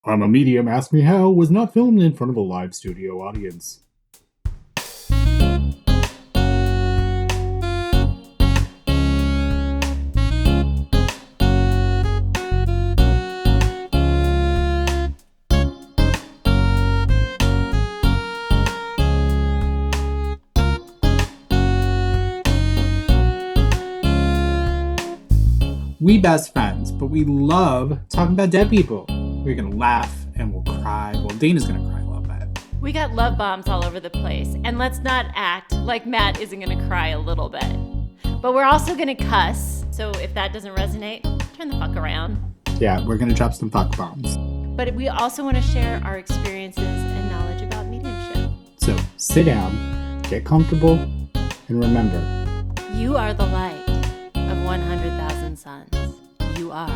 I'm a Medium, Ask Me How was not filmed in front of a live studio audience. We best friends, but we love talking about dead people. We're gonna laugh and we'll cry. Well, Dana's gonna cry a little bit. We got love bombs all over the place. And let's not act like Matt isn't gonna cry a little bit. But we're also gonna cuss. So if that doesn't resonate, turn the fuck around. Yeah, we're gonna drop some fuck bombs. But we also want to share our experiences and knowledge about mediumship. So sit down, get comfortable, and remember, You are the light of 100,000 suns. You are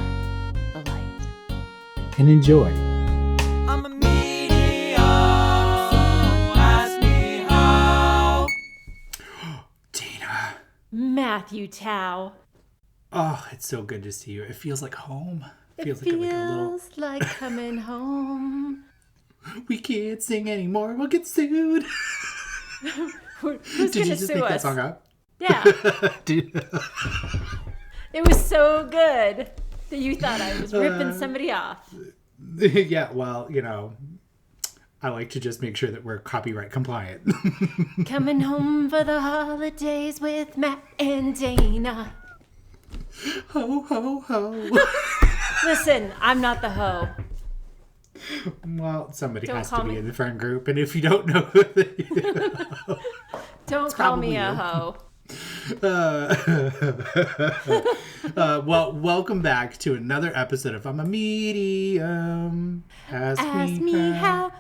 the light. and enjoy. I'm a medium, so ask me how. Dana. Matthew Tao. Oh, it's so good to see you. It feels like home. It feels like coming home. We can't sing anymore. We'll get sued. Who's Did you gonna just sue make us? that song up? Yeah. It was so good that you thought I was ripping somebody off. Yeah, well, I like to just make sure that we're copyright compliant. Coming home for the holidays with Matt and Dana. Ho, ho, ho. Listen, I'm not the hoe. Well, somebody Don't has to call be me- in the friend group, and if you don't know who they Don't call me probably a you. hoe. well, welcome back to another episode of I'm a Medium. Ask me how.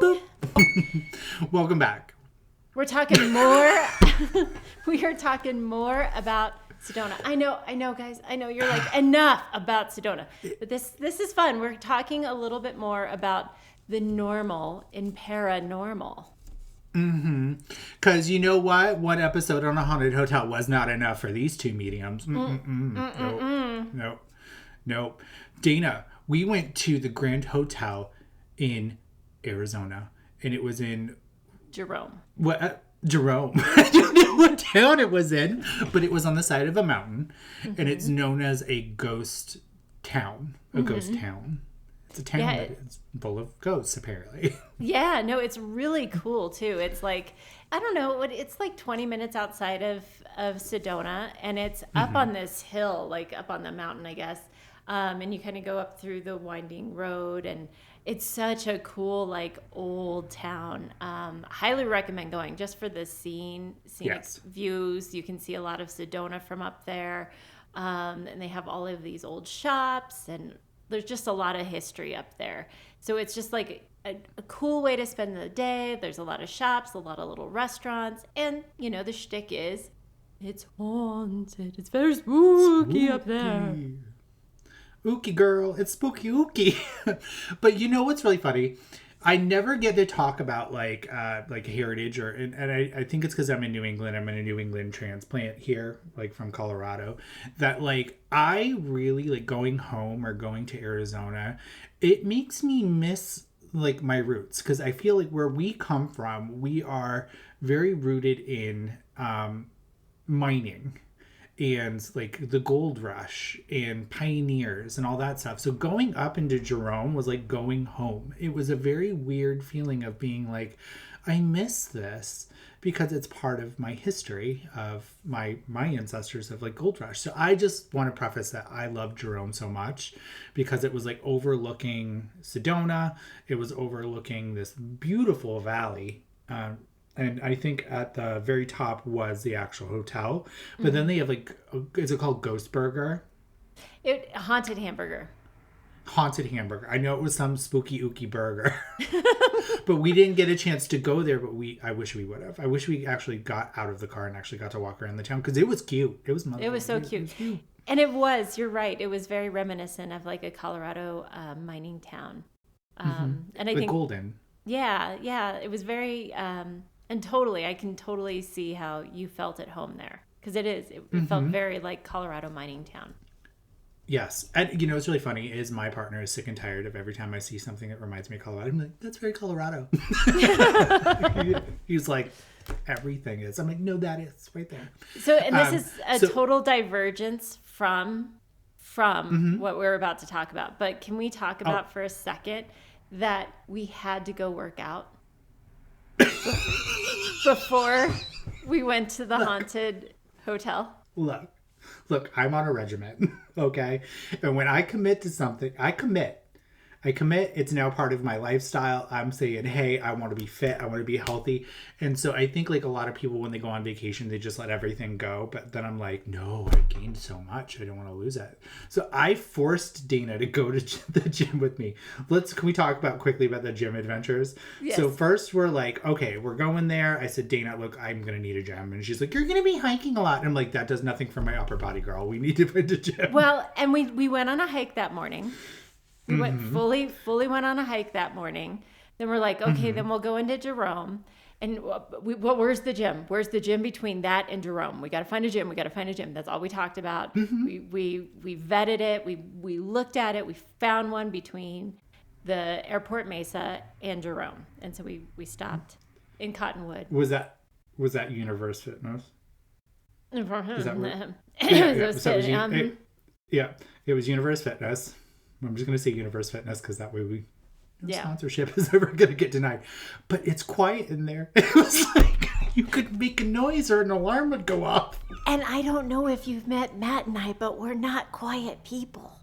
Bing! Welcome back. We're talking more. We are talking more about Sedona. I know, guys. I know you're like, enough about Sedona. But this is fun. We're talking a little bit more about the normal in paranormal. Because you know what? One episode on a haunted hotel was not enough for these two mediums. Nope. Dana, we went to the Grand Hotel in Arizona, and it was in Jerome. Jerome. I don't know what town it was in, but it was on the side of a mountain, and it's known as a ghost town. Ghost town. It's a town that is full of ghosts, apparently. Yeah, no, it's really cool too. It's like, I don't know, it's like 20 minutes outside of Sedona, and it's up on this hill, like up on the mountain, I guess. And you kind of go up through the winding road, and it's such a cool, like, old town. Highly recommend going just for the scenic Yes. views. You can see a lot of Sedona from up there. And they have all of these old shops, and there's just a lot of history up there. So it's just like a cool way to spend the day. There's a lot of shops, a lot of little restaurants. And, the shtick is, it's haunted. It's very spooky up there. Ookie girl, it's spooky ookie. But you know what's really funny? I never get to talk about like heritage and I think it's because I'm in New England. I'm in a New England transplant here, like from Colorado. That like I really like going home or going to Arizona. It makes me miss like my roots because I feel like where we come from, we are very rooted in mining and like the gold rush and pioneers and all that stuff. So going up into Jerome was like going home. It was a very weird feeling of being like, I miss this because it's part of my history of my ancestors of like gold rush. So I just want to preface that I love Jerome so much because it was like overlooking Sedona. It was overlooking this beautiful valley. And I think at the very top was the actual hotel. But then they have like, is it called Ghost Burger? Haunted hamburger. Haunted hamburger. I know it was some spooky ooky burger. But we didn't get a chance to go there, but I wish we would have. I wish we actually got out of the car and actually got to walk around the town because it was cute. It was so cute. And you're right. It was very reminiscent of like a Colorado mining town. And I think golden. Yeah. It was very, and totally, I can totally see how you felt at home there. Because it felt very like Colorado mining town. Yes. And you know what's really funny is my partner is sick and tired of every time I see something that reminds me of Colorado. I'm like, that's very Colorado. He's like, everything is. I'm like, no, that is right there. So, and this is a total divergence from what we're about to talk about. But can we talk about for a second that we had to go work out before we went to the haunted hotel? Look, I'm on a regimen, okay? And when I commit to something, I commit. It's now part of my lifestyle. I'm saying, hey, I want to be fit. I want to be healthy. And so I think like a lot of people, when they go on vacation, they just let everything go. But then I'm like, no, I gained so much. I don't want to lose it. So I forced Dana to go to the gym with me. Can we talk quickly about the gym adventures? Yes. So first we're like, okay, we're going there. I said, Dana, look, I'm going to need a gym. And she's like, you're going to be hiking a lot. And I'm like, that does nothing for my upper body, girl. We need to find a gym. Well, and we went on a hike that morning. We went fully went on a hike that morning. Then we're like, okay, then we'll go into Jerome. And where's the gym? Where's the gym between that and Jerome? We got to find a gym. That's all we talked about. We vetted it. We looked at it. We found one between the Airport Mesa and Jerome. And so we stopped in Cottonwood. Was that Universe Fitness? Is that where? It was Universe Fitness. I'm just going to say Universe Fitness because that way sponsorship is ever going to get denied. But it's quiet in there. It was like you could make a noise or an alarm would go off. And I don't know if you've met Matt and I, but we're not quiet people.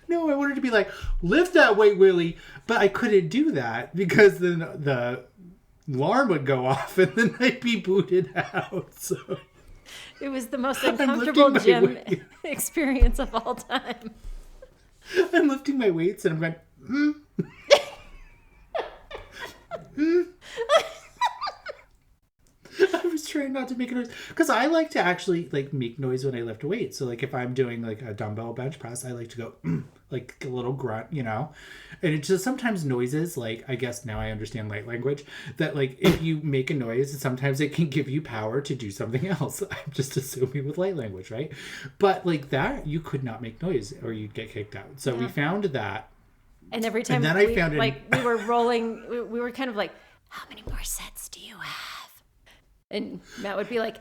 No, I wanted to be like, lift that weight, Willie. But I couldn't do that because then the alarm would go off and then I'd be booted out. So it was the most uncomfortable gym experience of all time. I'm lifting my weights and I'm going, I was trying not to make a noise because I like to actually like make noise when I lift weights. So like if I'm doing like a dumbbell bench press, I like to go like a little grunt, you know. And it's just sometimes noises, like I guess now I understand light language, that like if you make a noise, sometimes it can give you power to do something else. I'm just assuming with light language, right? But like that, you could not make noise or you'd get kicked out. So we found that. And every time we were rolling, we were kind of like, how many more sets do you have? And Matt would be like,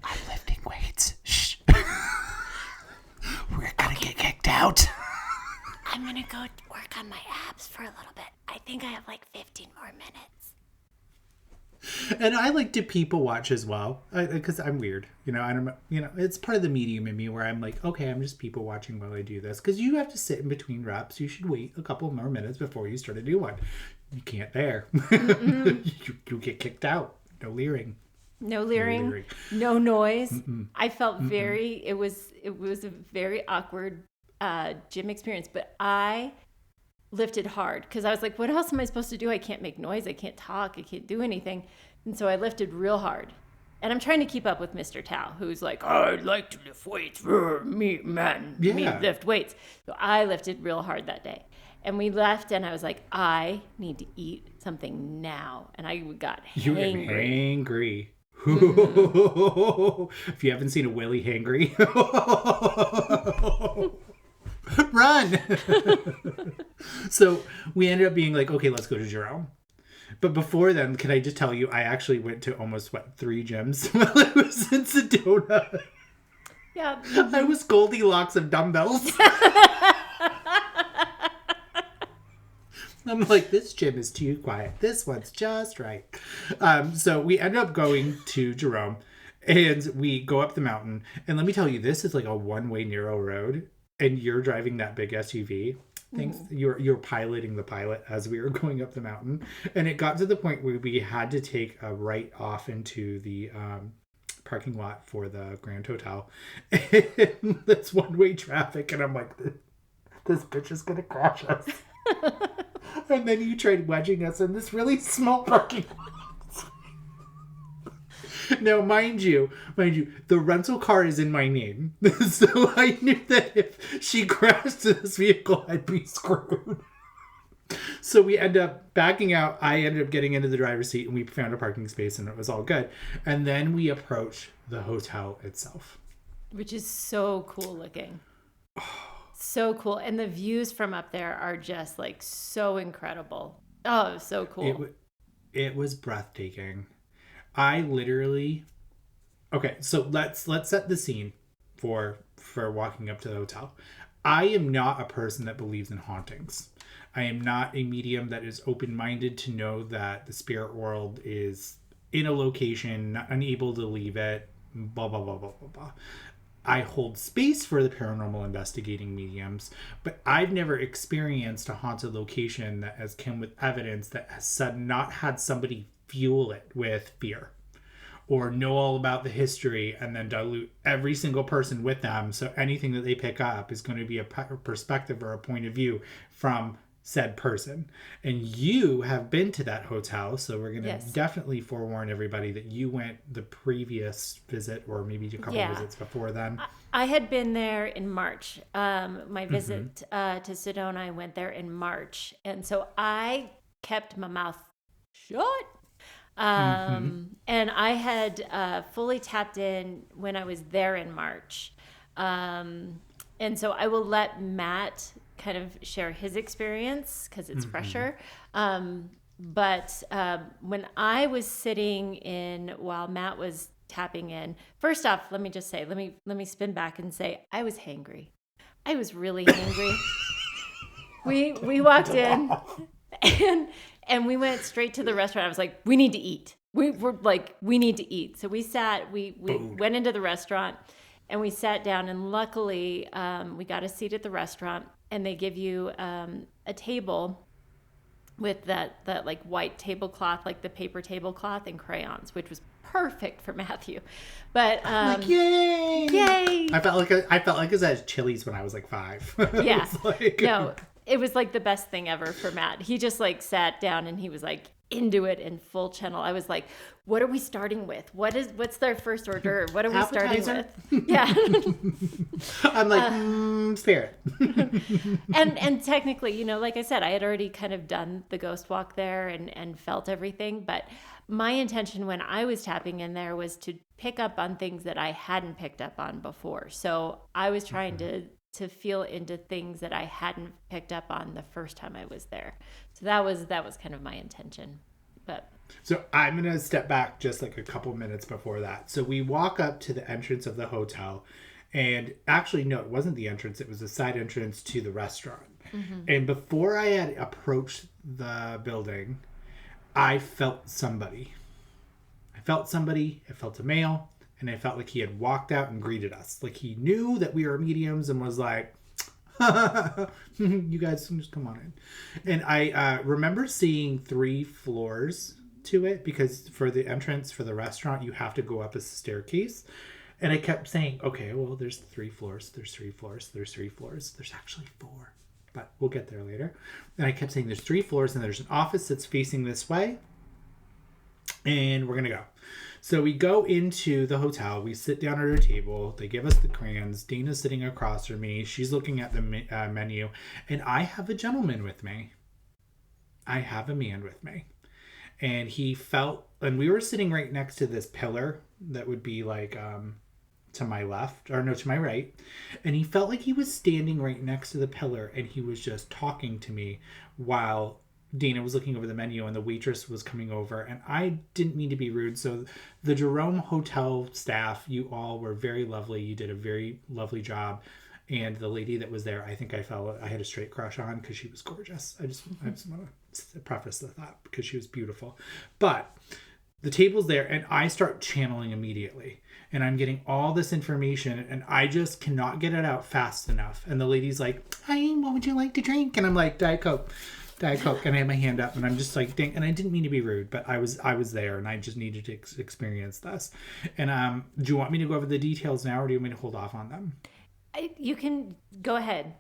I'm lifting weights. Shh. We're going to get kicked out. I'm going to go work on my abs for a little bit. I think I have like 15 more minutes. And I like to people watch as well, because I'm weird, you know. It's part of the medium in me where I'm like, okay, I'm just people watching while I do this, because you have to sit in between reps. You should wait a couple more minutes before you start a new one. You can't there. you get kicked out. No leering. No leering. No noise. I felt it was a very awkward gym experience, but I lifted hard because I was like, what else am I supposed to do? I can't make noise. I can't talk. I can't do anything. And so I lifted real hard. And I'm trying to keep up with Mr. Tao, who's like, I'd like to lift weights. Me lift weights. So I lifted real hard that day. And we left, and I was like, I need to eat something now. And I got hangry. You were hangry. If you haven't seen a Willie hangry, run. So we ended up being like, okay, let's go to Jerome. But before then, can I just tell you, I actually went to almost 3 gyms while I was in Sedona. Yeah. I was Goldilocks of dumbbells. I'm like, this gym is too quiet. This one's just right. So we ended up going to Jerome, and we go up the mountain. And let me tell you, this is like a one-way narrow road, and you're driving that big SUV. Thanks. You're piloting the pilot as we were going up the mountain, and it got to the point where we had to take a right off into the parking lot for the Grand Hotel. And that's one-way traffic, and I'm like, this bitch is gonna crash us. And then you tried wedging us in this really small parking lot. Now, mind you, the rental car is in my name. So I knew that if she crashed this vehicle, I'd be screwed. So we end up backing out. I ended up getting into the driver's seat, and we found a parking space, and it was all good. And then we approached the hotel itself. which is so cool looking. So cool. And the views from up there are just like so incredible. Oh, so cool. It was breathtaking. I literally... Okay, so let's set the scene for walking up to the hotel. I am not a person that believes in hauntings. I am not a medium that is open-minded to know that the spirit world is in a location, unable to leave it, blah, blah, blah, blah, blah, blah. I hold space for the paranormal investigating mediums, but I've never experienced a haunted location that has come with evidence that has not had somebody fuel it with fear or know all about the history and then dilute every single person with them. So anything that they pick up is going to be a perspective or a point of view from said person. And you have been to that hotel, so we're going to definitely forewarn everybody that you went the previous visit or maybe a couple visits before then. I had been there in March. My visit to Sedona, I went there in March. And so I kept my mouth shut. And I had fully tapped in when I was there in March. And so I will let Matt kind of share his experience because it's fresher. But when I was sitting in while Matt was tapping in, first off, let me just say, let me spin back and say I was hangry. I was really hangry. we walked in and we went straight to the restaurant. I was like, we need to eat. We need to eat. So we went into the restaurant and we sat down, and luckily we got a seat at the restaurant, and they give you a table with that like white tablecloth, like the paper tablecloth, and crayons, which was perfect for Matthew. But like, yay! I felt like I was at Chili's when I was like 5. Yeah. No, it was like the best thing ever for Matt. He just like sat down and he was like into it in full channel. I was like, what are we starting with? What's their first hors d'oeuvre? What are we starting with? Yeah. I'm like, spirit. and technically, like I said, I had already kind of done the ghost walk there and felt everything. But my intention when I was tapping in there was to pick up on things that I hadn't picked up on before. So I was trying to feel into things that I hadn't picked up on the first time I was there. So that was kind of my intention. But so I'm going to step back just like a couple minutes before that. So we walk up to the entrance of the hotel, and actually, no, it wasn't the entrance. It was a side entrance to the restaurant. And before I had approached the building, I felt somebody. I felt a male, and I felt like he had walked out and greeted us. Like he knew that we were mediums and was like, you guys can just come on in. And I remember seeing 3 floors to it, because for the entrance for the restaurant, you have to go up a staircase. And I kept saying, okay, well, there's 3 floors. There's 3 floors. There's 3 floors. There's actually 4. But we'll get there later. And I kept saying there's 3 floors and there's an office that's facing this way. And we're going to go. So we go into the hotel. We sit down at our table. They give us the crayons. Dana's sitting across from me. She's looking at the menu. And I have a gentleman with me. I have a man with me. And he felt... And we were sitting right next to this pillar that would be like to my left. Or no, to my right. And he felt like he was standing right next to the pillar. And he was just talking to me while... Dana was looking over the menu and the waitress was coming over, and I didn't mean to be rude. So the Jerome Hotel staff, you all were very lovely. You did a very lovely job. And the lady that was there, I think I had a straight crush on because she was gorgeous. I just want to preface that because she was beautiful. But the table's there and I start channeling immediately. And I'm getting all this information and I just cannot get it out fast enough. And the lady's like, hi, what would you like to drink? And I'm like, Diet Coke. And I had my hand up and I'm just like, dang. And I didn't mean to be rude, but I was there and I just needed to experience this. And do you want me to go over the details now or do you want me to hold off on them? You can go ahead.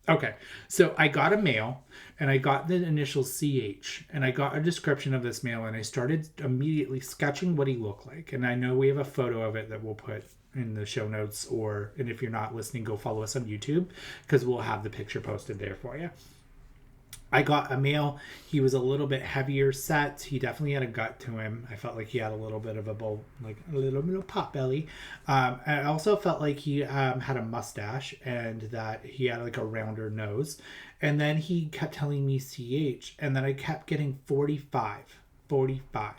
Okay. So I got a mail and I got the initial CH and I got a description of this mail and I started immediately sketching what he looked like. And I know we have a photo of it that we'll put in the show notes, and if you're not listening, go follow us on YouTube because we'll have the picture posted there for you. I got a male. He was a little bit heavier set. He definitely had a gut to him. I felt like he had a little bit of a bowl, like a little bit of pot belly. I also felt like he had a mustache and that he had like a rounder nose. And then he kept telling me CH, and then I kept getting 45, 45.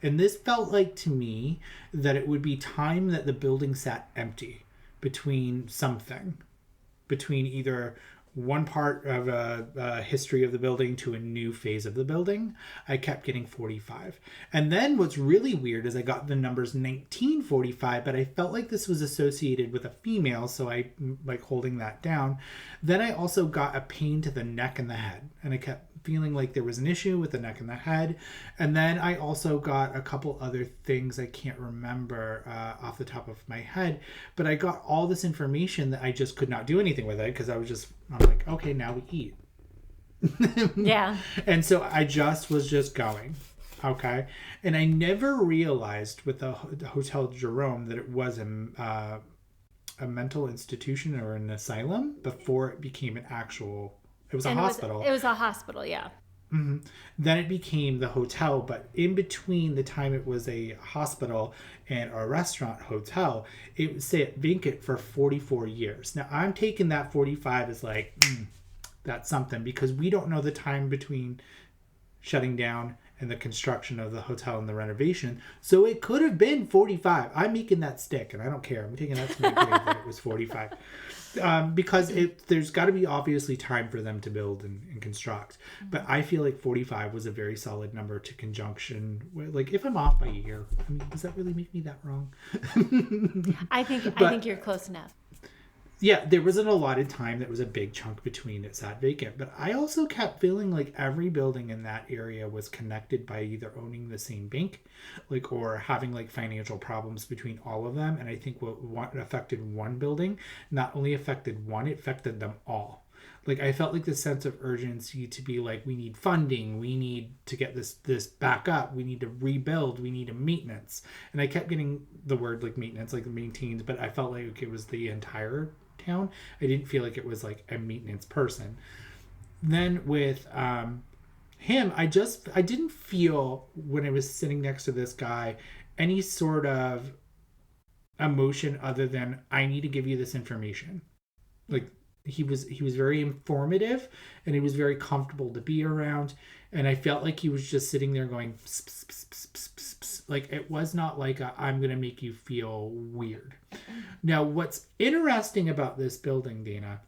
And this felt like to me that it would be time that the building sat empty between something, between either one part of a history of the building to a new phase of the building. I kept getting 45. And then what's really weird is I got the numbers 1945, but I felt like this was associated with a female, so I like holding that down. Then I also got a pain to the neck and the head, and I kept feeling like there was an issue with the neck and the head. And then I also got a couple other things I can't remember off the top of my head, but I got all this information that I just could not do anything with it because I'm like, okay, now we eat. Yeah. And so I was just going. Okay. And I never realized with the Hotel Jerome that it was a mental institution or an asylum before it became it was a hospital. It was a hospital, yeah. Mm-hmm. Then it became the hotel, but in between the time it was a hospital and a restaurant hotel, it stayed vacant for 44 years. Now I'm taking that 45 as like, that's something, because we don't know the time between shutting down and the construction of the hotel and the renovation. So it could have been 45. I'm making that stick, and I don't care. I'm taking that to my grave that it was 45. Because there's got to be obviously time for them to build and construct. But I feel like 45 was a very solid number to conjunction with, like, if I'm off by a year, I mean, does that really make me that wrong? I think you're close enough. Yeah, there wasn't a allotted time. That was a big chunk between it sat vacant. But I also kept feeling like every building in that area was connected by either owning the same bank, like, or having like financial problems between all of them. And I think what affected one building not only affected one, it affected them all. Like, I felt like the sense of urgency to be like, we need funding, we need to get this back up, we need to rebuild, we need a maintenance. And I kept getting the word like maintenance, like maintained, but I felt like it was the entire town. I didn't feel like it was like a maintenance person. Then with him, I didn't feel, when I was sitting next to this guy, any sort of emotion other than, I need to give you this information. Like, he was very informative, and he was very comfortable to be around, and I felt like he was just sitting there going pss, pss, pss, pss, pss, pss, pss. Like, it was not like I'm gonna make you feel weird. Now, what's interesting about this building, Dana,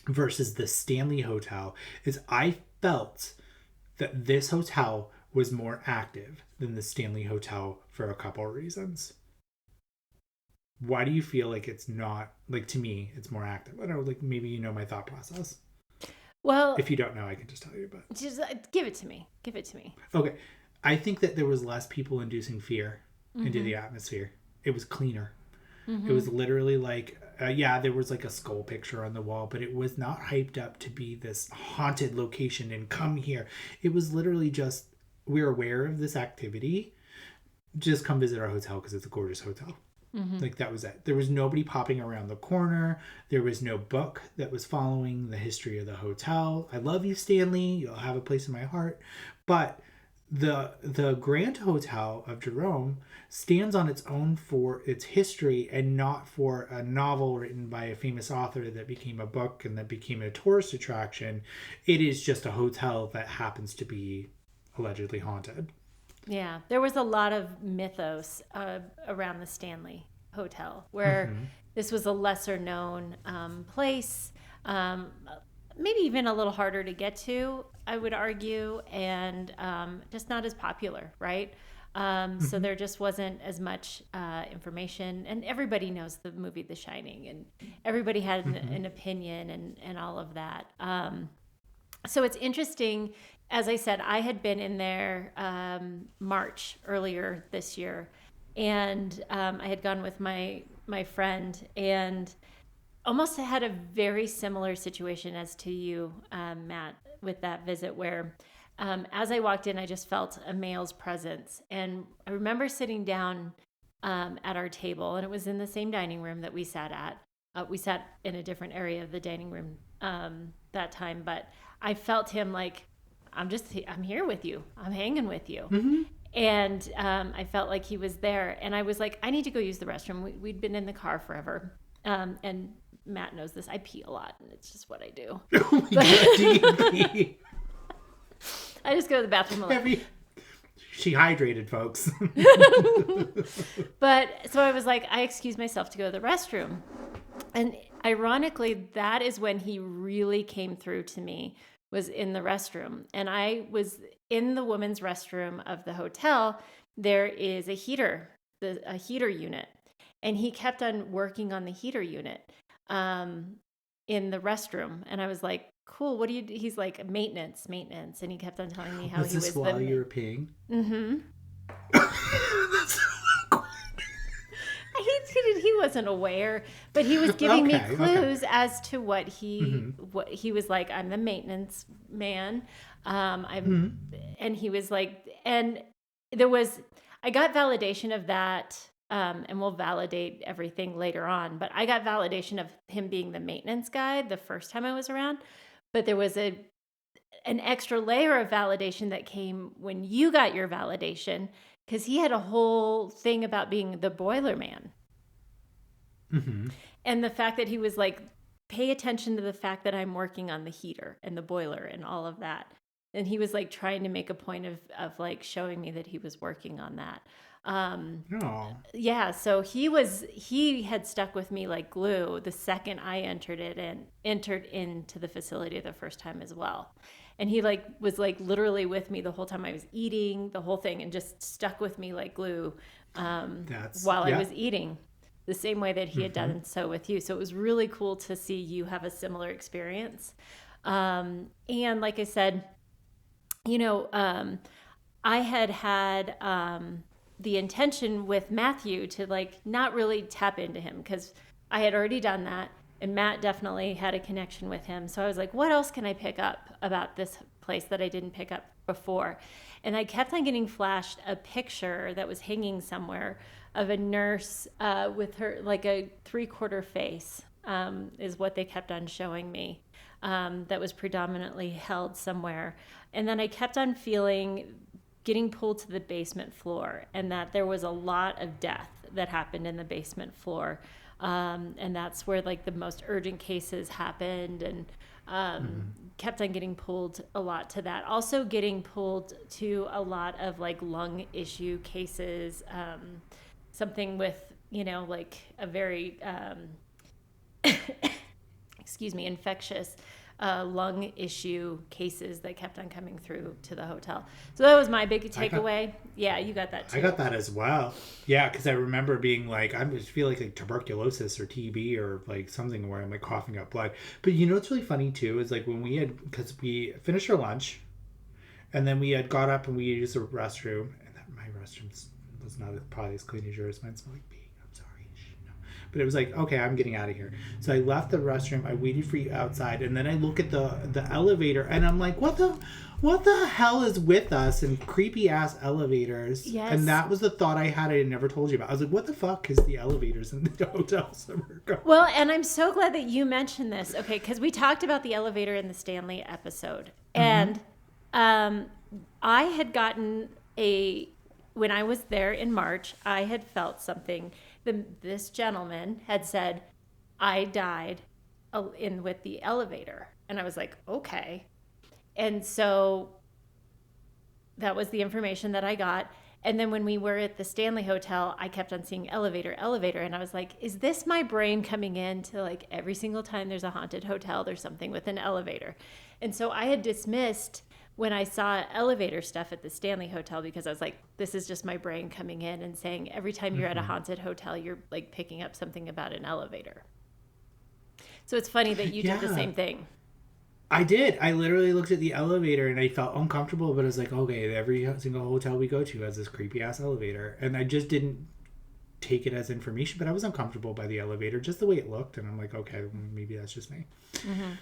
versus the Stanley Hotel, is I felt that this hotel was more active than the Stanley Hotel for a couple of reasons. Why do you feel like it's not, like, to me, it's more active? I don't know, like, maybe you know my thought process. Well, if you don't know, I can just tell you, but just give it to me. Okay. I think that there was less people inducing fear into the atmosphere. It was cleaner. It was literally like, there was like a skull picture on the wall, but it was not hyped up to be this haunted location and come here. It was literally just, we're aware of this activity. Just come visit our hotel because it's a gorgeous hotel. Like, that was it. There was nobody popping around the corner. There was no book that was following the history of the hotel. I love you, Stanley. You'll have a place in my heart. But the Grand Hotel of Jerome stands on its own for its history and not for a novel written by a famous author that became a book and that became a tourist attraction. It is just a hotel that happens to be allegedly haunted. Yeah, there was a lot of mythos around the Stanley Hotel, where this was a lesser known place, maybe even a little harder to get to, I would argue, and just not as popular, right? So there just wasn't as much information, and everybody knows the movie The Shining, and everybody had an opinion and all of that. So it's interesting. As I said, I had been in there March earlier this year, and I had gone with my friend, and almost had a very similar situation as to you, Matt, with that visit, where as I walked in, I just felt a male's presence. And I remember sitting down at our table, and it was in the same dining room that we sat at. We sat in a different area of the dining room that time, but I felt him like, I'm here with you. I'm hanging with you. Mm-hmm. And I felt like he was there. And I was like, I need to go use the restroom. We'd been in the car forever. And Matt knows this. I pee a lot, and it's just what I do. Oh my God, do you pee? I just go to the bathroom a lot. She hydrated, folks. But so I was like, I excused myself to go to the restroom. And ironically, that is when he really came through to me, was in the restroom. And I was in the women's restroom of the hotel. There is a heater unit. And he kept on working on the heater unit in the restroom. And I was like, cool, what do you do? He's like, maintenance. And he kept on telling me how was he was this while you were peeing? Mm-hmm. That's so awkward. He wasn't aware, but he was giving me clues as to what he was like. I'm the maintenance man. And he was like, and I got validation of that. And we'll validate everything later on, but I got validation of him being the maintenance guy the first time I was around. But there was an extra layer of validation that came when you got your validation, because he had a whole thing about being the boiler man. Mm-hmm. And the fact that he was like, pay attention to the fact that I'm working on the heater and the boiler and all of that. And he was like trying to make a point of like showing me that he was working on that. Yeah, so he had stuck with me like glue the second I entered into the facility the first time as well. And he like was like literally with me the whole time I was eating, the whole thing, and just stuck with me like glue while I was eating, the same way that he had done so with you. So it was really cool to see you have a similar experience. And like I said, I had the intention with Matthew to like not really tap into him, because I had already done that, and Matt definitely had a connection with him. So I was like, what else can I pick up about this place that I didn't pick up before? And I kept on getting flashed a picture that was hanging somewhere of a nurse with her like a 3/4 face, is what they kept on showing me, that was predominantly held somewhere. And then I kept on getting pulled to the basement floor, and that there was a lot of death that happened in the basement floor. And that's where like the most urgent cases happened, and kept on getting pulled a lot to that. Also getting pulled to a lot of like lung issue cases, something with, like a very, infectious lung issue cases that kept on coming through to the hotel. So that was my big takeaway. Yeah, you got that too. I got that as well. Yeah, because I remember being like, I just feel like tuberculosis or TB or like something where I'm like coughing up blood. But what's really funny too is like when because we finished our lunch, and then we had got up and we used the restroom, and my restroom was not probably as clean as yours. Mine smelled like pee. But it was like, okay, I'm getting out of here. So I left the restroom. I waited for you outside, and then I look at the elevator, and I'm like, what the hell is with us and creepy ass elevators? Yes. And that was the thought I had. I never told you about. I was like, what the fuck is the elevators in the hotels that we're going? Well, and I'm so glad that you mentioned this. Okay, because we talked about the elevator in the Stanley episode, and I had gotten when I was there in March, I had felt something. This gentleman had said, I died with the elevator. And I was like, okay. And so that was the information that I got. And then when we were at the Stanley Hotel, I kept on seeing elevator. And I was like, is this my brain coming in to like every single time there's a haunted hotel, there's something with an elevator? And so I had dismissed when I saw elevator stuff at the Stanley Hotel, because I was like, this is just my brain coming in and saying every time you're at a haunted hotel, you're like picking up something about an elevator. So it's funny that you did the same thing. I did. I literally looked at the elevator and I felt uncomfortable, but I was like, okay, every single hotel we go to has this creepy ass elevator. And I just didn't take it as information, but I was uncomfortable by the elevator, just the way it looked. And I'm like, okay, maybe that's just me.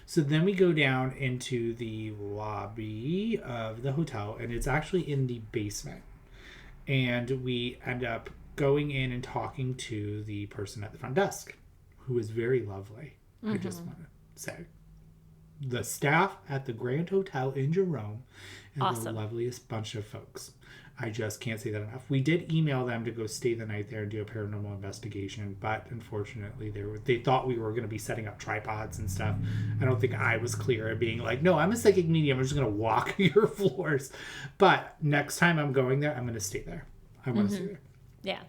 So then we go down into the lobby of the hotel, and it's actually in the basement. And we end up going in and talking to the person at the front desk, who is very lovely. I just want to say. the staff at the Grand Hotel in Jerome and the Awesome. loveliest bunch of folks. I just can't say that enough. We did email them to go stay the night there and do a paranormal investigation, but unfortunately they thought we were going to be setting up tripods and stuff. I don't think I was clear at being like, no, I'm a psychic medium. I'm just going to walk your floors. But next time I'm going there, I'm going to stay there. I want to stay there. Yeah.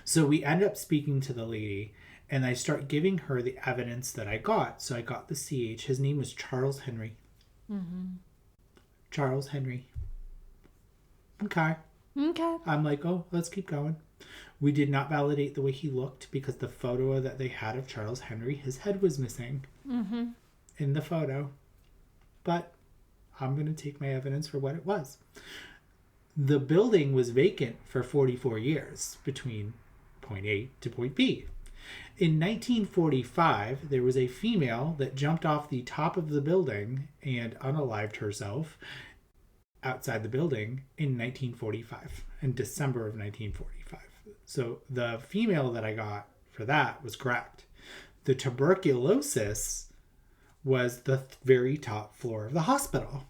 So we end up speaking to the lady, and I start giving her the evidence that I got. So I got the CH. His name was Charles Henry. Charles Henry. Okay. I'm like, oh, let's keep going. We did not validate the way he looked because the photo that they had of Charles Henry, his head was missing in the photo. But I'm going to take my evidence for what it was. The building was vacant for 44 years between point A to point B. In 1945, there was a female that jumped off the top of the building and unalived herself outside the building in 1945, in December of 1945. So the female that I got for that was correct. The tuberculosis was the very top floor of the hospital.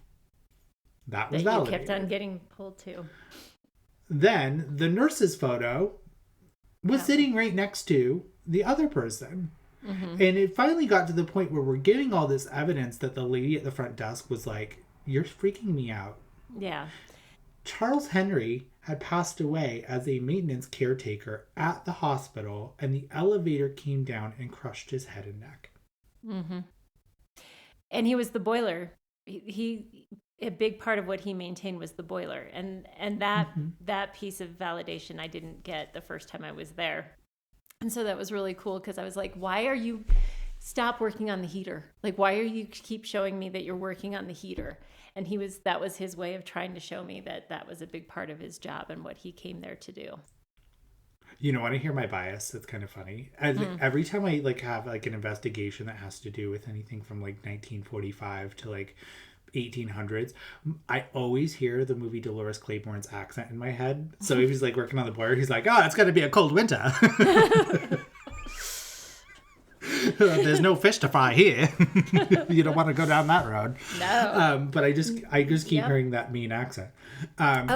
That was validated. You kept on getting pulled to. Then the nurse's photo was sitting right next to the other person. And it finally got to the point where we're giving all this evidence that the lady at the front desk was like, you're freaking me out. Yeah. Charles Henry had passed away as a maintenance caretaker at the hospital, and the elevator came down and crushed his head and neck. And he was the boiler. He a big part of what he maintained was the boiler, and that piece of validation I didn't get the first time I was there, and so that was really cool because I was like, why are you stop working on the heater? Like, why are you keep showing me that you're working on the heater? And that was his way of trying to show me that was a big part of his job and what he came there to do. You know, want to hear my bias? It's kind of funny. Every time I have an investigation that has to do with anything from 1945 to 1800s, I always hear the movie Dolores Claiborne's accent in my head. So if he's working on the boiler, he's like, oh, it's going to be a cold winter. There's no fish to fry here. You don't want to go down that road. No. But I just keep hearing that mean accent. But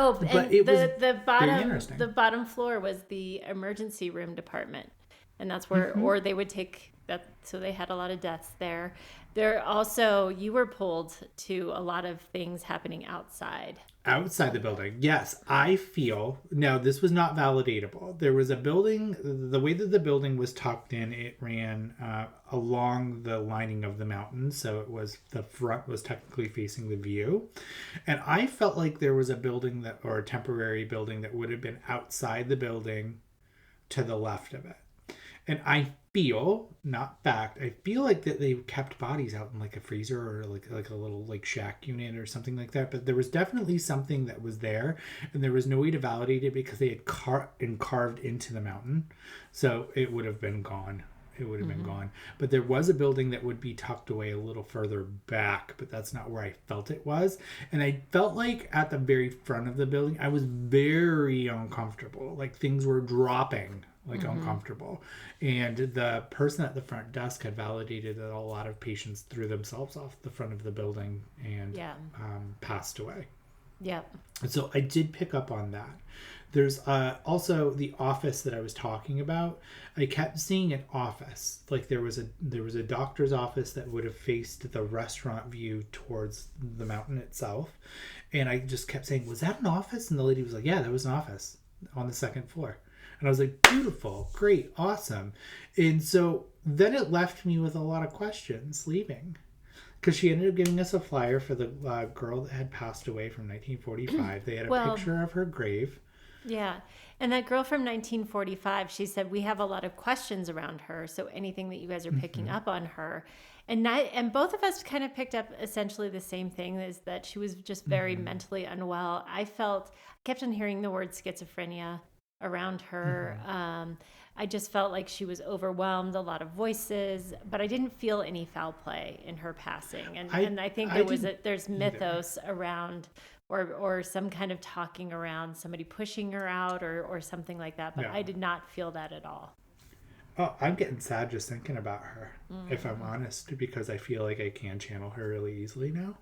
it was very interesting. The bottom floor was the emergency room department, and that's where, or they would take that. So they had a lot of deaths there. There also, you were pulled to a lot of things happening outside. Outside the building, yes. I feel, now this was not validatable. There was a building, the way that the building was tucked in, it ran along the lining of the mountain. So it was, the front was technically facing the view. And I felt like there was a building or a temporary building that would have been outside the building to the left of it. And I feel, not fact, I feel like that they kept bodies out in a freezer or like a little shack unit or something like that. But there was definitely something that was there, and there was no way to validate it because they had carved into the mountain. So it would have been gone. It would have been gone. But there was a building that would be tucked away a little further back, but that's not where I felt it was. And I felt like at the very front of the building, I was very uncomfortable. Things were dropping. Uncomfortable. And the person at the front desk had validated that a lot of patients threw themselves off the front of the building and passed away. Yeah. And so I did pick up on that. There's also the office that I was talking about. I kept seeing an office. There was a doctor's office that would have faced the restaurant view towards the mountain itself. And I just kept saying, was that an office? And the lady was like, yeah, that was an office on the second floor. And I was like, beautiful, great, awesome. And so then it left me with a lot of questions leaving. Because she ended up giving us a flyer for the girl that had passed away from 1945. They had a picture of her grave. Yeah. And that girl from 1945, she said, we have a lot of questions around her. So anything that you guys are picking up on her. And both of us kind of picked up essentially the same thing, is that she was just very mentally unwell. I kept on hearing the word schizophrenia around her. I just felt like she was overwhelmed, a lot of voices, but I didn't feel any foul play in her passing. And I think there's mythos around or some kind of talking around somebody pushing her out or something like that. But I did not feel that at all. Oh, I'm getting sad just thinking about her, if I'm honest, because I feel like I can channel her really easily now.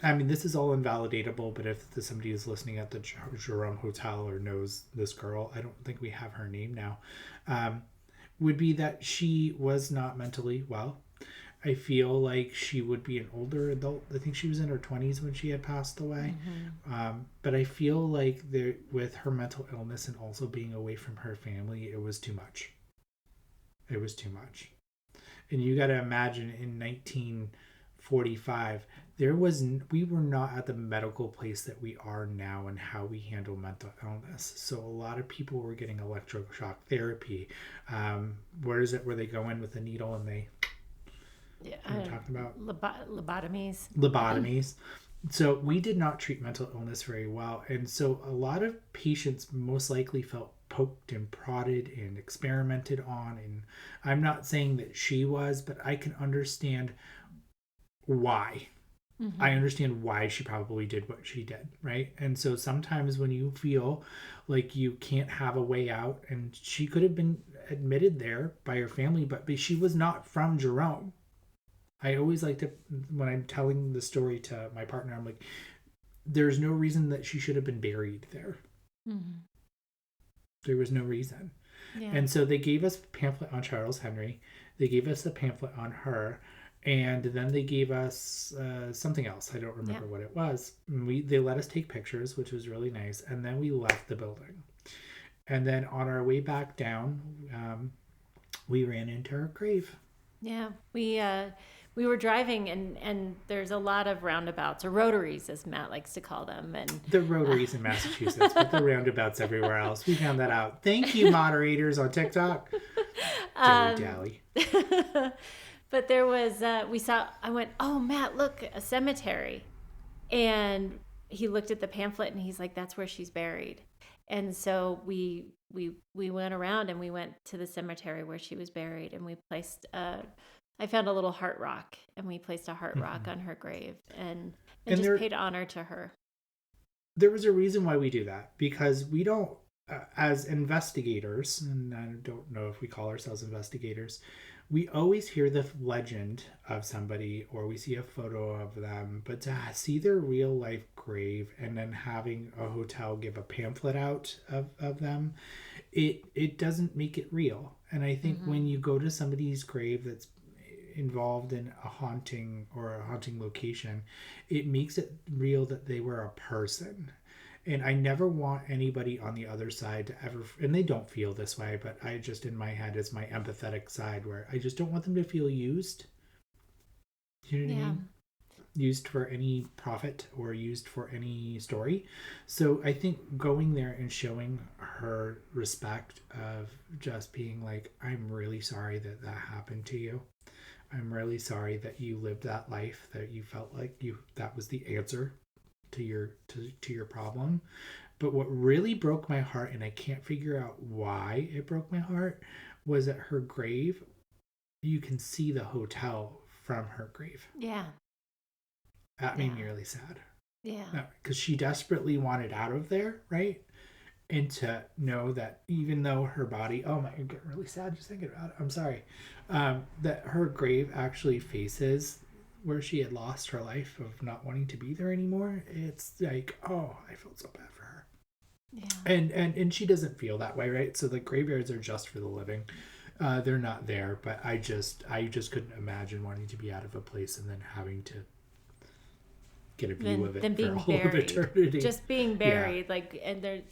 I mean, this is all invalidatable, but if somebody is listening at the Jerome Hotel or knows this girl, I don't think we have her name now, would be that she was not mentally well. I feel like she would be an older adult. I think she was in her 20s when she had passed away. But I feel like with her mental illness and also being away from her family, it was too much. It was too much. And you got to imagine in 1945, we were not at the medical place that we are now and how we handle mental illness. So a lot of people were getting electroshock therapy. Where they go in with a needle and they... Yeah, I'm talking about lobotomies. Lobotomies. So we did not treat mental illness very well. And so a lot of patients most likely felt poked and prodded and experimented on. And I'm not saying that she was, but I can understand why. I understand why she probably did what she did, right? And so sometimes when you feel like you can't have a way out, and she could have been admitted there by her family, but she was not from Jerome. I always like to, when I'm telling the story to my partner, I'm like, there's no reason that she should have been buried there. There was no reason. Yeah. And so they gave us a pamphlet on Charles Henry. They gave us a pamphlet on her. And then they gave us something else. I don't remember what it was. They let us take pictures, which was really nice. And then we left the building. And then on our way back down, we ran into her grave. Yeah, we were driving, and there's a lot of roundabouts, or rotaries, as Matt likes to call them. And the rotaries in Massachusetts, but the roundabouts everywhere else. We found that out. Thank you, moderators on TikTok. Dilly-dally. But there was, I went, oh, Matt, look, a cemetery. And he looked at the pamphlet, and he's like, that's where she's buried. And so we went around, and we went to the cemetery where she was buried, and we placed I found a little heart rock, and we placed a heart rock on her grave and just paid honor to her. There was a reason why we do that, because we don't, as investigators, and I don't know if we call ourselves investigators, we always hear the legend of somebody or we see a photo of them, but to see their real life grave and then having a hotel give a pamphlet out of them, it doesn't make it real. And I think when you go to somebody's grave that's involved in a haunting or a haunting location, it makes it real that they were a person. And I never want anybody on the other side to ever, and they don't feel this way, but I just, in my head, is my empathetic side where I just don't want them to feel used. You know what I mean? Used for any profit or used for any story. So I think going there and showing her respect of just being like, I'm really sorry that happened to you. I'm really sorry that you lived that life, that you felt like that was the answer to your problem. But what really broke my heart, and I can't figure out why it broke my heart, was at her grave, you can see the hotel from her grave. Yeah. That made me really sad. Yeah. Because she desperately wanted out of there, right? And to know that even though her body, oh my, I'm getting really sad just thinking about it. I'm sorry. That her grave actually faces where she had lost her life of not wanting to be there anymore. It's like, oh, I felt so bad for her. Yeah. And she doesn't feel that way, right? So the graveyards are just for the living. They're not there, but I just couldn't imagine wanting to be out of a place and then having to get a view of it then being for all of eternity. Just being buried, and there,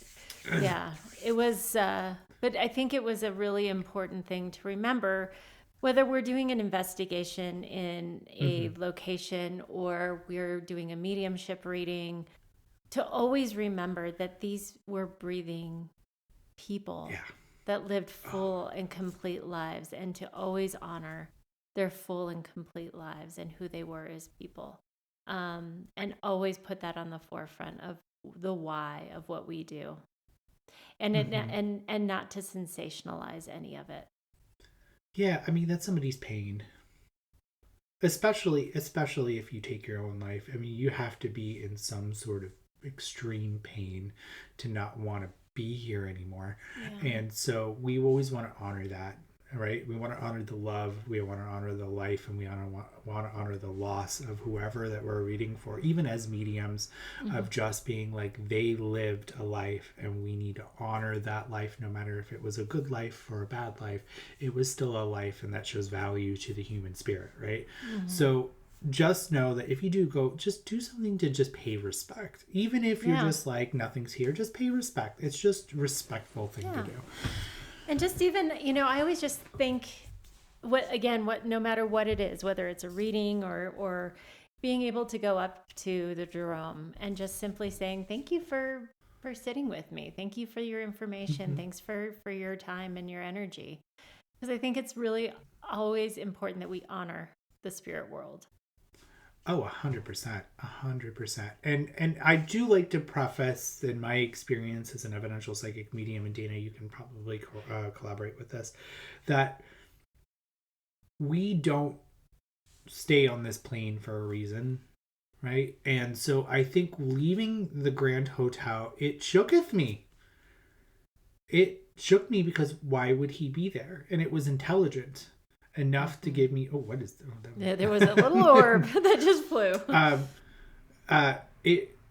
it was. But I think it was a really important thing to remember, whether we're doing an investigation in a location or we're doing a mediumship reading, to always remember that these were breathing people that lived full and complete lives, and to always honor their full and complete lives and who they were as people. And always put that on the forefront of the why of what we do, and and not to sensationalize any of it. Yeah, I mean, that's somebody's pain, especially if you take your own life. I mean, you have to be in some sort of extreme pain to not want to be here anymore. Yeah. And so we always want to honor that, right? We want to honor the love, we want to honor the life, and we want to honor the loss of whoever that we're reading for, even as mediums, of just being like, they lived a life and we need to honor that life, no matter if it was a good life or a bad life. It was still a life, and that shows value to the human spirit, right? So just know that if you do go, just do something to just pay respect. Even if you're just like, nothing's here, just pay respect. It's just a respectful thing to do. And just even, I always just think no matter what it is, whether it's a reading or being able to go up to the Jerome and just simply saying, thank you for sitting with me. Thank you for your information. Thanks for your time and your energy. Because I think it's really always important that we honor the spirit world. Oh, 100%, 100%. And I do like to preface, in my experience as an evidential psychic medium, and Dana, you can probably collaborate with this, that we don't stay on this plane for a reason, right? And so I think leaving the Grand Hotel, it shooketh me. It shook me because why would he be there? And it was intelligent enough to give me, what is that? There was a little orb that just flew.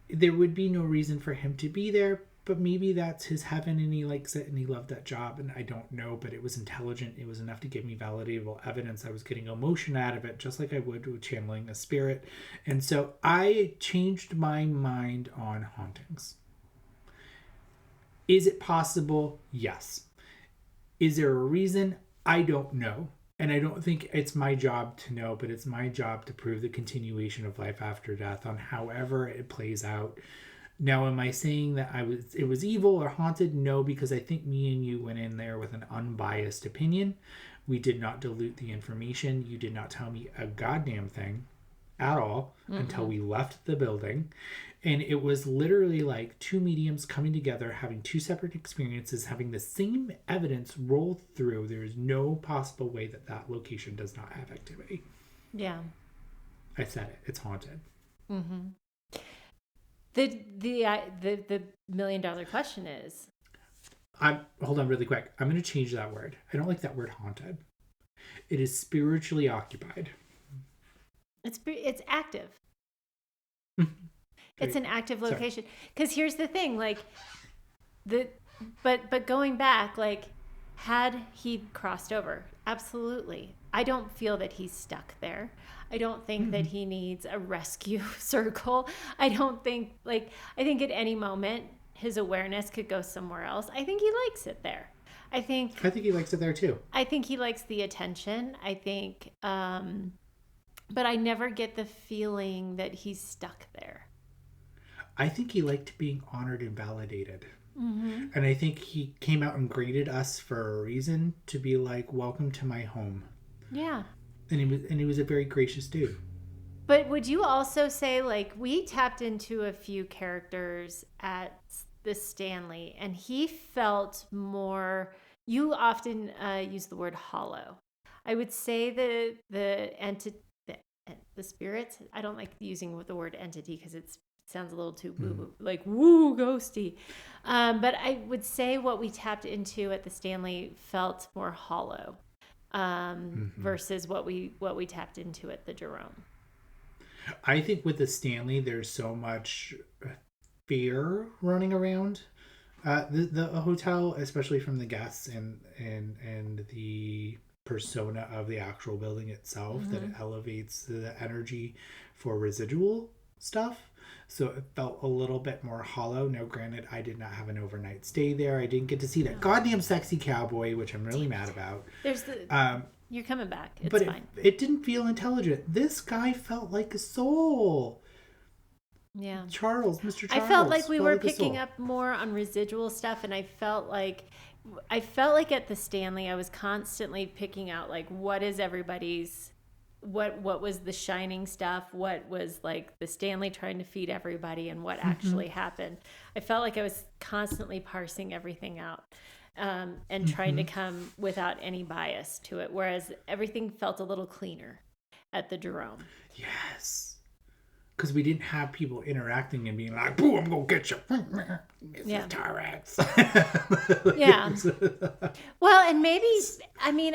There would be no reason for him to be there, but maybe that's his heaven and he likes it and he loved that job, and I don't know, but it was intelligent. It was enough to give me validatable evidence. I was getting emotion out of it, just like I would with channeling a spirit. And so I changed my mind on hauntings. Is it possible? Yes. Is there a reason? I don't know. And I don't think it's my job to know, but it's my job to prove the continuation of life after death on however it plays out. Now, am I saying that it was evil or haunted? No, because I think me and you went in there with an unbiased opinion. We did not dilute the information. You did not tell me a goddamn thing at all until we left the building. And it was literally like two mediums coming together, having two separate experiences, having the same evidence roll through. There is no possible way that location does not have activity. Yeah. I said it. It's haunted. The $1 million question is... Hold on really quick. I'm going to change that word. I don't like that word haunted. It is spiritually occupied. It's active. It's an active location. Because here's the thing, but going back, had he crossed over? Absolutely. I don't feel that he's stuck there. I don't think that he needs a rescue circle. I think at any moment his awareness could go somewhere else. I think he likes it there. I think he likes it there too. I think he likes the attention. But I never get the feeling that he's stuck there. I think he liked being honored and validated. And I think he came out and greeted us for a reason, to be like, welcome to my home. Yeah. And he was a very gracious dude. But would you also say, we tapped into a few characters at the Stanley, and he felt more, you often use the word hollow. I would say the spirits, I don't like using the word entity because it sounds a little too woo ghosty. But I would say what we tapped into at the Stanley felt more hollow versus what we tapped into at the Jerome. I think with the Stanley, there's so much fear running around the hotel, especially from the guests and the persona of the actual building itself, that it elevates the energy for residual stuff. So it felt a little bit more hollow. Now, granted, I did not have an overnight stay there. I didn't get to see that goddamn sexy cowboy, which I'm really mad about. There's you're coming back. It's but fine. It didn't feel intelligent. This guy felt like a soul. Yeah. Mr. Charles. I felt like we were picking up more on residual stuff, and I felt like at the Stanley, I was constantly picking out what is everybody's, what was the shining stuff, what was the Stanley trying to feed everybody, and what actually happened. I felt like I was constantly parsing everything out and trying to come without any bias to it, whereas everything felt a little cleaner at the Jerome. Yes. because we didn't have people interacting and being like, "Boo, I'm gonna get you." It's Yeah. the Tyrants. Yeah. Well, and maybe, I mean,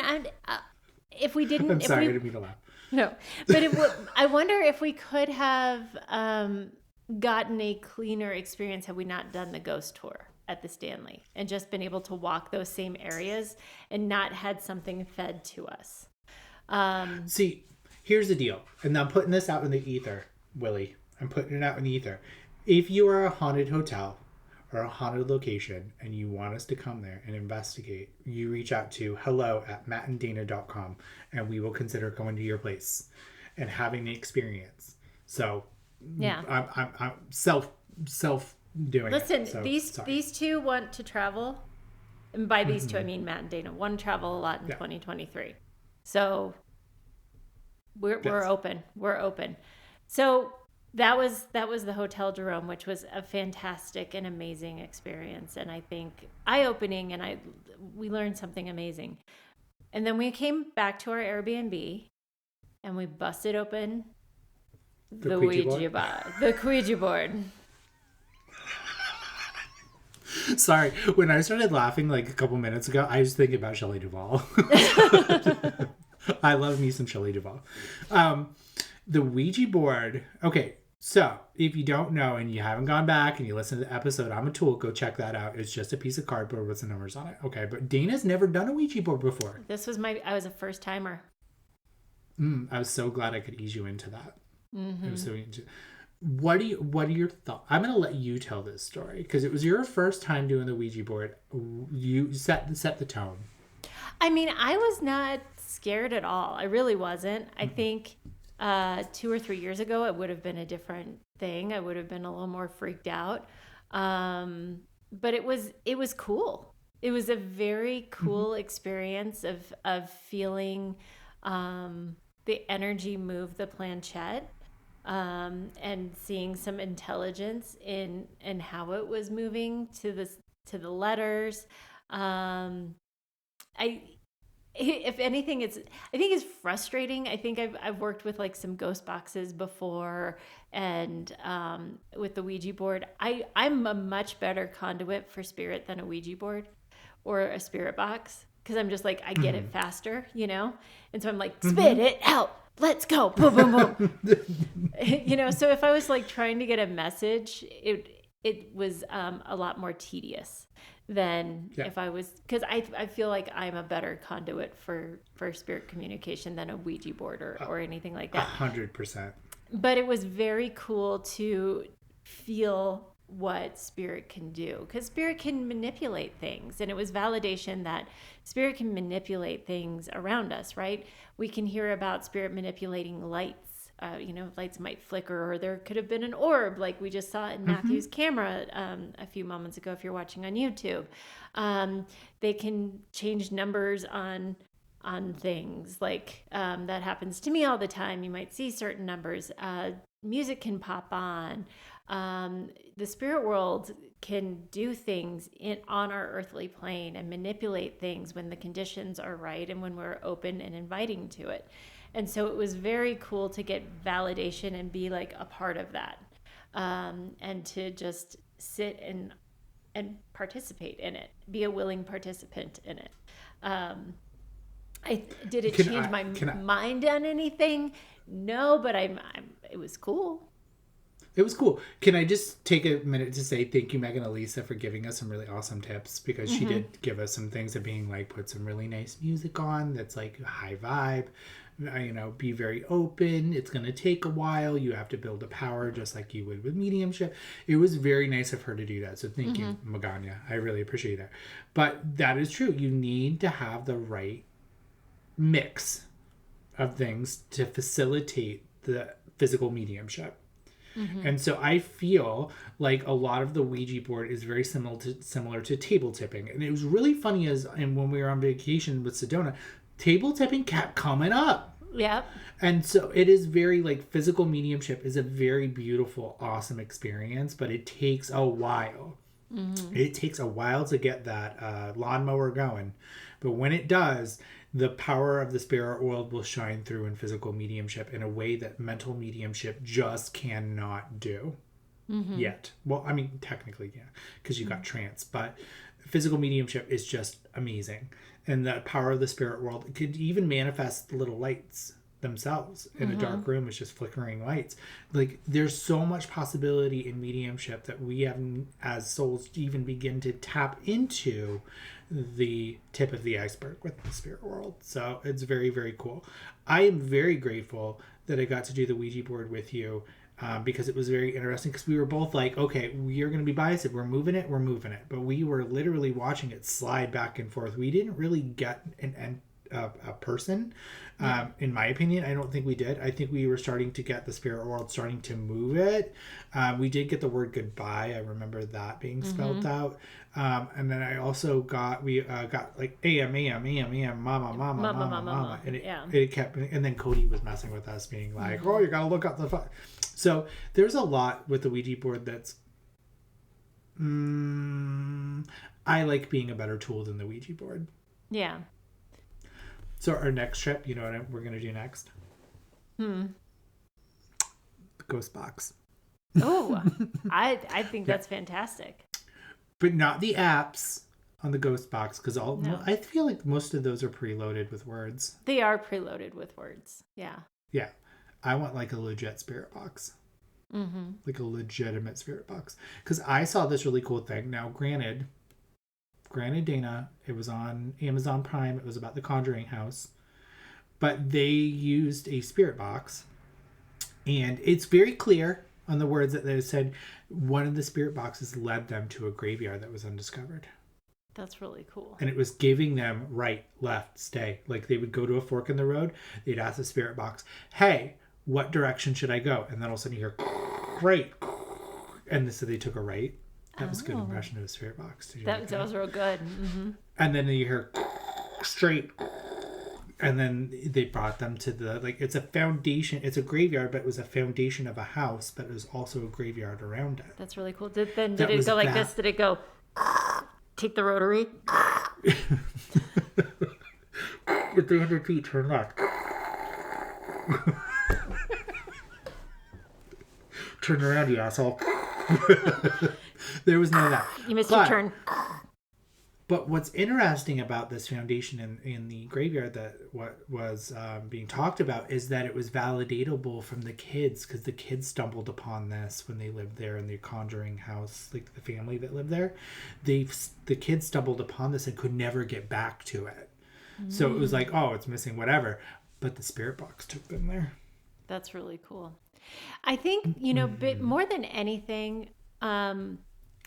if we didn't, I'm if sorry, I we, didn't mean to laugh. no, but I wonder if we could have gotten a cleaner experience had we not done the ghost tour at the Stanley and just been able to walk those same areas and not had something fed to us. See, here's the deal, and I'm putting this out in the ether, Willie. I'm putting it out in the ether. If you are a haunted hotel or a haunted location and you want us to come there and investigate, you reach out to hello@mattanddana.com and we will consider going to your place and having the experience. So Yeah. I'm self doing Listen, it. So, these sorry. these two want to travel, and by these two I mean Matt and Dana want to travel a lot in Yeah. 2023. So we're Yes. open. We're open. So that was the Hotel Jerome, which was a fantastic and amazing experience, and I think eye-opening, and we learned something amazing. And then we came back to our Airbnb and we busted open the Ouija board. The Ouija board. Sorry, when I started laughing like a couple minutes ago, I was thinking about Shelley Duvall. I love me some Shelley Duvall. The Ouija board. Okay, so if you don't know and you haven't gone back and you listen to the episode, I'm a Tool, go check that out. It's just a piece of cardboard with some numbers on it. Okay, but Dana's never done a Ouija board before. I was a first timer. I was so glad I could ease you into that. It was so What are your thoughts? I'm gonna let you tell this story because it was your first time doing the Ouija board. You set the tone. I mean, I was not scared at all. I really wasn't. I think 2 or 3 years ago, it would have been a different thing. I would have been a little more freaked out. But it was cool. It was a very cool experience of feeling the energy move the planchette. And seeing some intelligence in how it was moving to the letters. If anything, I think it's frustrating. I think I've worked with like some ghost boxes before, and with the Ouija board, I'm a much better conduit for spirit than a Ouija board or a spirit box, because I'm just like, I get it faster, and so I'm like, spit it out. Let's go. Boom, boom, boom. So if I was like trying to get a message, it was a lot more tedious than if I was, because I feel like I'm a better conduit for spirit communication than a Ouija board or anything like that. 100%. But it was very cool to feel what spirit can do, because spirit can manipulate things, and it was validation that spirit can manipulate things around us, right? We can hear about spirit manipulating lights. Lights might flicker, or there could have been an orb like we just saw in Matthew's camera a few moments ago if you're watching on YouTube. They can change numbers on things, like that happens to me all the time. You might see certain numbers. Music can pop on. The spirit world can do things on our earthly plane and manipulate things when the conditions are right and when we're open and inviting to it. And so it was very cool to get validation and be like a part of that, and to just sit and participate in it, be a willing participant in it. Did it change my mind on anything? No, but it was cool. It was cool. Can I just take a minute to say thank you, Megan Elisa, for giving us some really awesome tips, because she did give us some things of being like, put some really nice music on that's like high vibe, be very open. It's going to take a while. You have to build a power just like you would with mediumship. It was very nice of her to do that. So thank you, Magana. I really appreciate that. But that is true. You need to have the right mix of things to facilitate the physical mediumship. And so I feel like a lot of the Ouija board is very similar to table tipping. And it was really funny and when we were on vacation with Sedona, table tipping kept coming up. Yep. And so it is very like physical mediumship is a very beautiful, awesome experience, but it takes a while. It takes a while to get that lawnmower going. But when it does, the power of the spirit world will shine through in physical mediumship in a way that mental mediumship just cannot do yet. Well, I mean, technically, yeah, because you got trance, but physical mediumship is just amazing. And the power of the spirit world could even manifest little lights themselves in a dark room with just flickering lights. Like, there's so much possibility in mediumship that we have as souls even begin to tap into the tip of the iceberg with the spirit world. So it's very, very cool. I am very grateful that I got to do the Ouija board with you, because it was very interesting, because we were both like, okay, we're going to be biased. If we're moving it. But we were literally watching it slide back and forth. We didn't really get a person. In my opinion, I don't think we did. I think we were starting to get the spirit world starting to move it. We did get the word goodbye. I remember that being spelled out. And then I also got like AM, mama. And it kept, and then Cody was messing with us being like, oh, you got to look up the So there's a lot with the Ouija board that's, I like being a better tool than the Ouija board. Yeah. So our next trip, you know what we're going to do next? The ghost box. Oh, I think that's fantastic. But not the apps on the ghost box, because I feel like most of those are preloaded with words. They are preloaded with words. Yeah. Yeah. I want like a legit spirit box. Like a legitimate spirit box. Because I saw this really cool thing. Now, granted, Dana, it was on Amazon Prime. It was about the Conjuring house. But they used a spirit box. And it's very clear on the words that they said one of the spirit boxes led them to a graveyard that was undiscovered. That's really cool. And it was giving them right, left, stay. Like they would go to a fork in the road. They'd ask the spirit box, hey, what direction should I go? And then all of a sudden you hear, right. And so they took a right. That was a good impression of a spirit box. That was real good. And then you hear straight. And then they brought them to the, like, it's a foundation. It's a graveyard, but it was a foundation of a house, but it was also a graveyard around it. That's really cool. Did it go like this? Did it go, take the rotary? With 300 feet, turn left. Turn around, you asshole. There was none of that. You missed your turn. But what's interesting about this foundation in the graveyard that what was being talked about is that it was validatable from the kids, because the kids stumbled upon this when they lived there in the Conjuring house, like the family that lived there. The kids stumbled upon this and could never get back to it. So it was like, oh, it's missing, whatever. But the spirit box took them there. That's really cool. I think, but more than anything,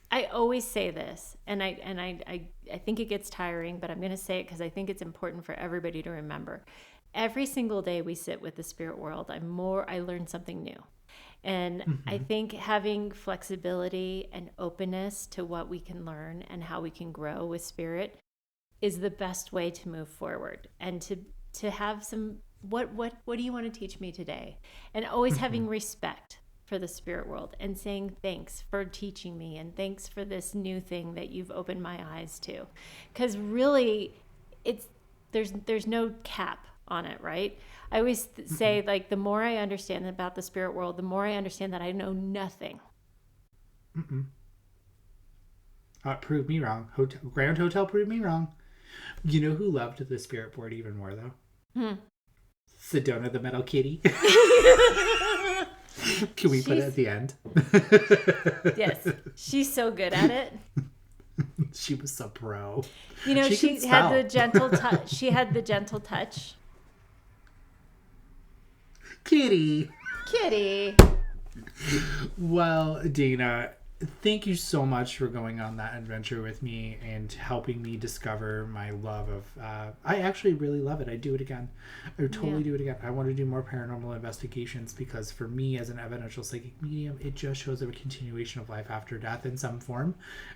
I always say this, and I think it gets tiring, but I'm going to say it because I think it's important for everybody to remember. Every single day we sit with the spirit world, I learn something new. And I think having flexibility and openness to what we can learn and how we can grow with spirit is the best way to move forward, and to have some, what do you want to teach me today? And always having respect for the spirit world and saying thanks for teaching me, and thanks for this new thing that you've opened my eyes to. Because really, there's no cap on it, right? I always say, like, the more I understand about the spirit world, the more I understand that I know nothing. Proved me wrong. Grand Hotel proved me wrong. You know who loved the spirit board even more, though? Sedona the Metal Kitty. Can we put it at the end? Yes, she's so good at it. She was so pro. She had the gentle touch. She had the gentle touch. Kitty. Well, Dana, thank you so much for going on that adventure with me and helping me discover my love of... I actually really love it. I'd do it again. I would totally do it again. I want to do more paranormal investigations, because for me as an evidential psychic medium, it just shows a continuation of life after death in some form,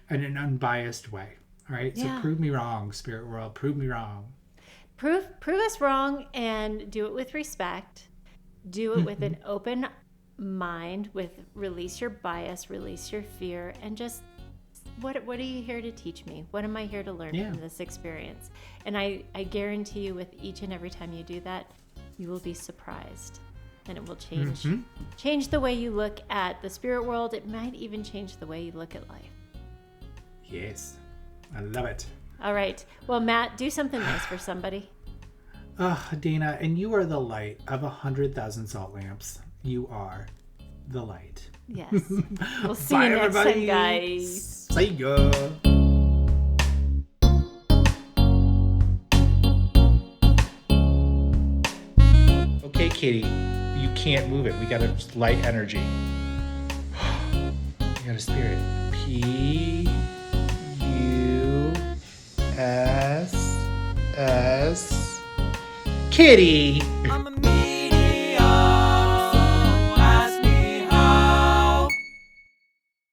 in an unbiased way. All right? So prove me wrong, spirit world. Prove me wrong. Prove us wrong, and do it with respect. Do it with an open mind, release your bias, release your fear, and just what are you here to teach me? What am I here to learn Yeah. from this experience? And I guarantee you, with each and every time you do that, you will be surprised, and it will change the way you look at the spirit world. It might even change the way you look at life. Yes, I love it. All right. Well, Matt, do something nice for somebody. Dana, and you are the light of 100,000 salt lamps. You are the light. Yes. We'll see Bye, you next everybody. time, guys. See ya. Okay, Kitty, you can't move it. We got a light energy. We got a spirit. P-U-S-S. Kitty. I'm a